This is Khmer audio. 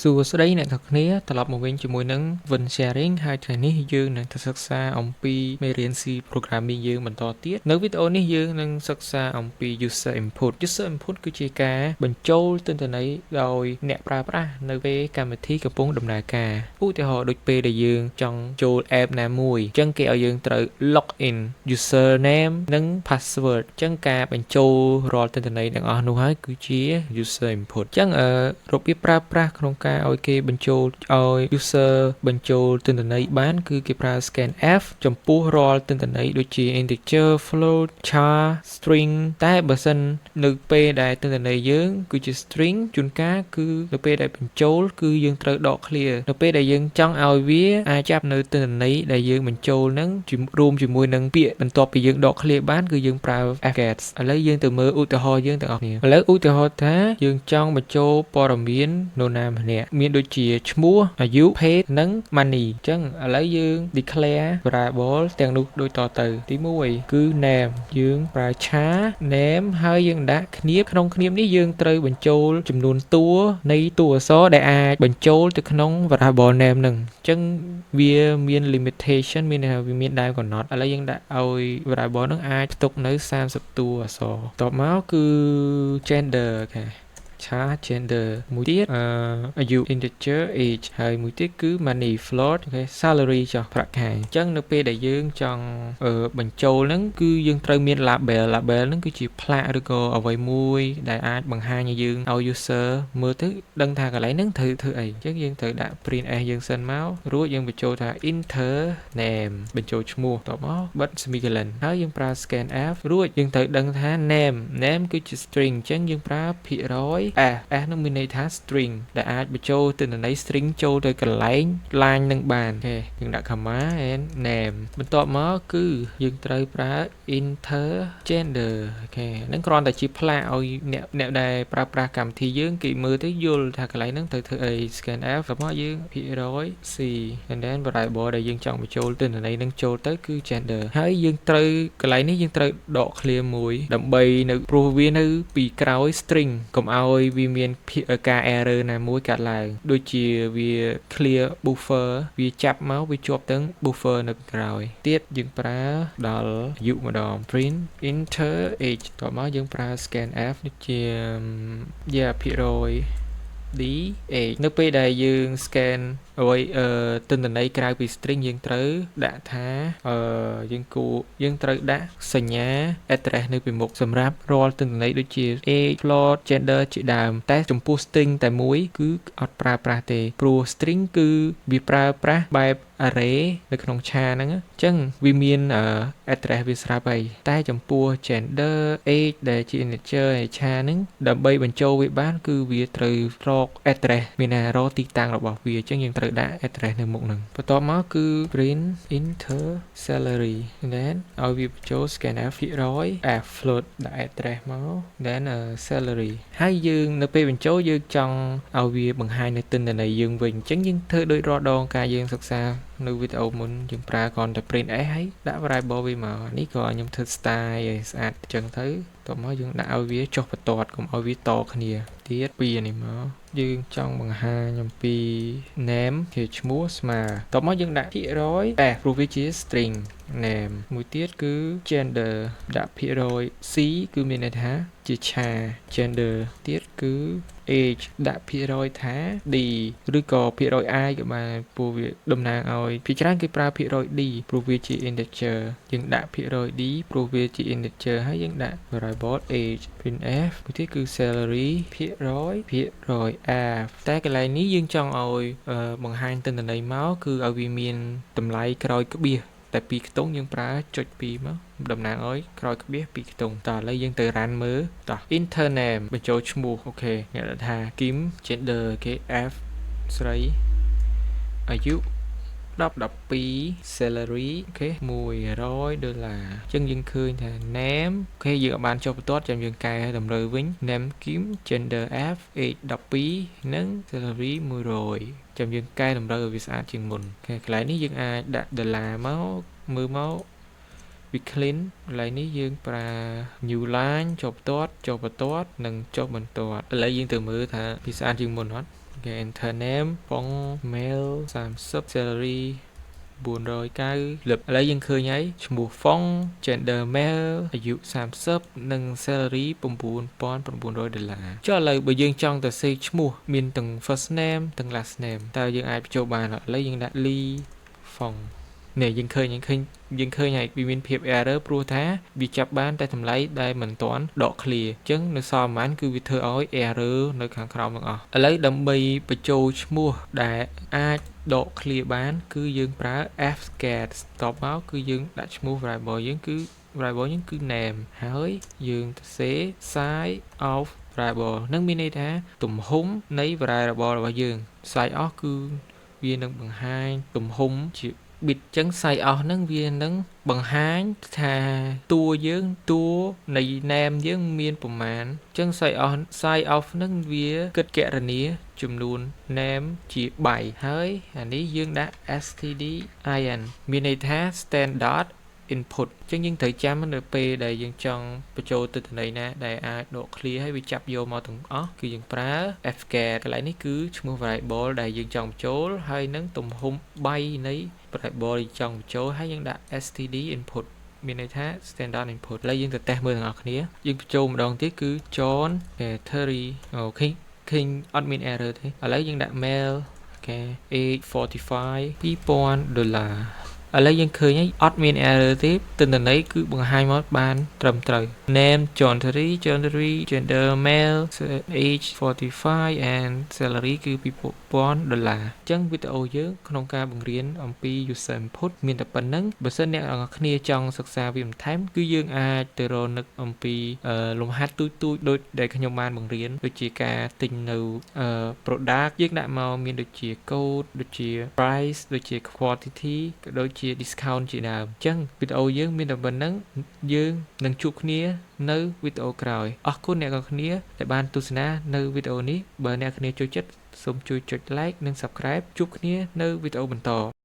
សួស្តីអ្នកទាំងគ្នាត្រឡប់មកវិញជាមួយនឹង Win Sharing ហើយថ្ងៃនេះយើងនឹងទៅសិក្សាអំពីមេរៀន C Programming យើងបន្តទៀតនៅវីដេអូនេះយើងនឹងសិក្សាអំពី User Input User Input គឺជាការបញ្ចូលទិន្នន័យដោយអ្នកប្រើប្រាស់នៅពេលកម្មវិធីកំពុងដំណើរការឧទាហរណ៍ដូចពេលដែលយើងចង់ចូល app ណាមួយអញ្ចឹងគេឲ្យយើងត្រូវ log in username និង password អញ្ចឹងការបញ្ចូលរាល់ទិន្នន័យទាំងអស់នោះហើយគឺជា User Input អញ្ចឹងរបៀបប្រើប្រាស់ក្នុងការឲ្យគេបញ្ចូលឲ្យ user បញ្ចូលទិន្នន័យបានគឺគេប្រើ scanf ចំពោះរាល់ទិន្នន័យដូចជា integer float char string តែបើសិននៅពេលដែលទិន្នន័យយើងគឺជា string ជួនកាលគឺនៅពេលដែលបញ្ចូលគឺយើងត្រូវដក clear នៅពេលដែលយើងចង់ឲ្យវាអាចចាប់នៅទិន្នន័យដែលយើងបញ្ចូលនឹងរួមជាមួយនឹងពាក្យបន្ទាប់ពីយើងដក clear បានគឺយើងប្រើ fgets ឥឡូវយើងទៅមើលឧទាហរណ៍យើងទាំងអស់គ្នាឥឡូវឧទាហរណ៍ថាយើងចង់បញ្ចូលព័ត៌មាននរណាម្នាក់មានដូចជាឈ្មោះអាយុ page និង money អញ្ចឹងឥឡូវយើង declare variable ទាំងនោះដូចតទៅទី1គឺ name យើងប្រើ char name ហើយយើងដាក់ឃ្នាបក្នុងឃ្នាបនេះយើងត្រូវបញ្ចូលចំនួនតួនៃតួអក្សរដែលអាចបញ្ចូលទៅក្នុង variable name នឹងអញ្ចឹងវាមាន limitation មានន័យថាវាមានដែនកំណត់ឥឡូវយើងដាក់ឲ្យ variable នឹងអាចផ្ទុកនៅ30តួអក្សរតបមកគឺ gender អូខេchar gender មួយទៀតអាយុ integer age ហើយមួយទៀតគឺ money float អូខេ salary ចុះប្រាក់ខែអញ្ចឹងនៅពេលដែលយើងចង់បញ្ចូលហ្នឹងគឺយើងត្រូវមាន label ហ្នឹងគឺជាផ្លាកឬក៏អ្វីមួយដែលអាចបង្ហាញឲ្យយើងឲ្យ user មើលទៅដឹងថាកន្លែងហ្នឹងត្រូវធ្វើអីអញ្ចឹងយើងត្រូវដាក់ print s យើងសិនមករួចយើងបញ្ចូលថា enter name បញ្ចូលឈ្មោះតបមកបិទ semicolon ហើយយើងប្រើ scanf រួចយើងត្រូវដឹងថា name គឺជា string អញ្ចឹងយើងប្រើភាគរយs នឹងមានន័យថា string ដែលអាចបញ្ចូលទិន្នន័យ string ចូលទៅកន្លែង line នឹងបានអូខេយើងដាក់ comma and name បន្ទាប់មកគឺយើងត្រូវប្រើ enter gender អូខេហ្នឹងគ្រាន់តែជាផ្លាកឲ្យអ្នកដែលប្រើប្រាស់កម្មវិធីយើងគេមើលទៅយល់ថាកន្លែងហ្នឹងត្រូវធ្វើអី scanf របស់យើងភាគរយ c and then variable ដែលយើងចង់បញ្ចូលទិន្នន័យនឹងចូលទៅគឺ gender ហើយយើងត្រូវកន្លែងនេះយើងត្រូវដក clear មួយដើម្បីនៅព្រោះវានៅពីក្រោយ string កុំឲ្យវាមានការ error ណាមួយកើតឡើងដូចជាវា clear buffer វាចាប់មកវាជាប់ទាំង buffer នៅក្រោយទៀតយើងប្រើដល់អាយុម្ដង print enter age តោះមកយើងប្រើ scanf នេះជាភាគរយd age នៅពេលដែលយើង scan អ្វីទិន្នន័យក្រៅពី string យើងត្រូវដាក់ថាយើងត្រូវដាក់សញ្ញា address នៅពីមុខសម្រាប់រាល់ទិន្នន័យដូចជា age float gender ជាដើមតែចំពោះ string តែមួយគឺអត់ប្រើប្រាស់ទេព្រោះ string គឺវាប្រើប្រាស់បែប array នៅក្នុងឆាហ្នឹងអញ្ចឹងវាមាន address វាស្រាប់ហើយតែចំពោះ gender age ដែលជា integer ឯឆាហ្នឹងដើម្បីបញ្ចូលវាបានគឺវាត្រូវរក address មានន័យរកទីតាំងរបស់វាអញ្ចឹងយើងត្រូវដាក់ address នៅមុខហ្នឹងបន្ទាប់មកគឺ print enter salary then ឲ្យវាបញ្ចូល scanf ភាគរយ f float ដាក់ address មក then salary ហើយយើងនៅពេលបញ្ចូលយើងចង់ឲ្យវាបង្ហាញនៅទិន្នន័យយើងវិញអញ្ចឹងយើងធ្វើដូចរាល់ដងការយើងសិក្សានៅវីដេអូមុនយើងប្រើគ្រាន់តែ print s ហើយដាក់ variable វាមកនេះក៏ខ្ញុំធ្វើ style ឲ្យស្អាតអញ្ចឹងទៅតោះមកយើងដាក់ឲ្យវាចុះបន្ទាត់កុំឲ្យវាតគ្នាទៀតពីនេះមកយើងចង់បង្ហាញអំពី name ជាឈ្មោះស្មើតោះមកយើងដាក់ភាគរយព្រោះវាជា string name មួយទៀតគឺ gender ដាក់ភាគរយ c គឺមានន័យថាជាឆា gender ទៀតគឺ age ដាក់ភាគរយថា d ឬក៏ភាគរយ i ក៏បានព្រោះវាតំណាងឲ្យភាគច្រើនគេប្រើភាគរយ d ព្រោះវាជា integer យើងដាក់ភាគរយ d ព្រោះវាជា integer ហើយយើងដាក់ variable age printf មួយទៀតគឺ salary ភាគរយ f តែកន្លែងនេះយើងចង់ឲ្យបង្ហាញទិន្នន័យមកគឺឲ្យវាមានតម្លៃក្រោយក្បៀសតែ2ខ្ទង់យើងប្រើចុច2មកតំណាងឲ្យក្រោយក្បៀស2ខ្ទង់តោះឥឡូវយើងទៅ run មើលតោះ enter name បញ្ចូលឈ្មោះអូខេអ្នកដាក់ថា Kim gender គេ f ស្រីអាយុ12 salary អូខេ$100អញ្ចឹងយើងឃើញថា name អូខេយើងបានចុះបន្ទាត់ចាំយើងកែតម្រូវវិញ name Kim gender f age 12និង salary 100ចាំយើងកែតម្រូវឲ្យវាស្អាតជាងមុនអូខេកន្លែងនេះយើងអាចដាក់ដុល្លារមកមើលមកវា clean កន្លែងនេះយើងប្រើ new line ចុះបន្ទាត់និងចុះបន្ទាត់ឥឡូវយើងទៅមើលថាវាស្អាតជាងមុនអត់អូ enter name បង mail 30 salary 490លឹបឥឡូវយើងឃើញហើយឈ្មោះ Phong gender male អាយុ30និង salary $9,900 ចុះឥឡូវបើយើងចង់ទៅសេឈ្មោះមានទាំង first name ទាំង last name តើយើងអាចបញ្ចូលបានឥឡូវយើងដាក់ Lee Phong នេះយើងឃើញហើយវាមានភាព error ព្រោះថាវាចាប់បានតែតម្លៃដែលមិនទាន់ដក clear អញ្ចឹងនៅសល់ប្រហែលគឺវាធ្វើឲ្យ error នៅខាងក្រោមទាំងអស់ឥឡូវដើម្បីបញ្ចូលឈ្មោះដែលអាចដក clear បានគឺយើងប្រើ fget stop មកគឺយើងដាក់ឈ្មោះ variable យើងគឺ variable យើងគឺ name ហើយយើងទៅសេ size of variable នឹងមានន័យថាទំហំនៃ variable របស់យើង size of គឺវានឹងបង្ហាញទំហំជា bit ចឹង size of ហ្នឹងវានឹងបង្ហាញថាតួយើងតួនៃ name យើងមានប្រមាណចឹង size of ហ្នឹងវាគិតគណនាចំនួន name ជាbyte ហើយអានេះយើងដាក់ stdin មានន័យថា standard input ចឹងយើងត្រូវចាំនៅពេលដែលយើងចង់បញ្ចូលទិន្នន័យណាដែលអាចដក clear ហើយវាចាប់យកមកទាំងអស់គឺយើងប្រើ fget កន្លែងនេះគឺឈ្មោះ variable ដែលយើងចង់បញ្ចូលហើយនឹងទំហំ byte នៃ variable ដែលចង់បញ្ចូលហើយយើងដាក់ std input មានន័យថា standard input ឥឡូវយើងទៅតេស្តមើលទាំងអស់គ្នាយើងបញ្ចូលម្ដងទៀតគឺ John Terry អូខេឃើញអត់មាន error ទេឥឡូវយើងដាក់ mail អូខេ age 45 $2,000ឥឡូវយើងឃើញហើយអត់មាន error ទេទិន្នន័យគឺបង្ហាញមកបានត្រឹមត្រូវ name John Terry gender male age 45 and salary គឺ$2,000អញ្ចឹងវីដេអូយើងក្នុងការបង្រៀនអំពី user input មានតែប៉ុណ្្នឹងបើសិនអ្នកនរគ្នាចង់សិក្សាវាបន្ថែមគឺយើងអាចទៅរកនឹកអំពីលំហាត់ទូចៗដូចដែលខ្ញុំបានបង្រៀនដូចជាការទិញនៅ product យើងដាក់មកមានដូចជា code ដូចជា price ដូចជា quantity ក៏ដូចជា discount ជាដើមអញ្ចឹងវីដេអូយើងមានតែប៉ុណ្្នឹងយើងនឹងជួបគ្នានៅវីដេអូក្រោយអរគុណអ្នកនរគ្នាដែលបានទស្សនានៅវីដេអូនេះបើអ្នកនរគ្នាចូលចិត្តសូមជួយចុច like និង subscribe ជួបគ្នានៅវីដេអូបន្ត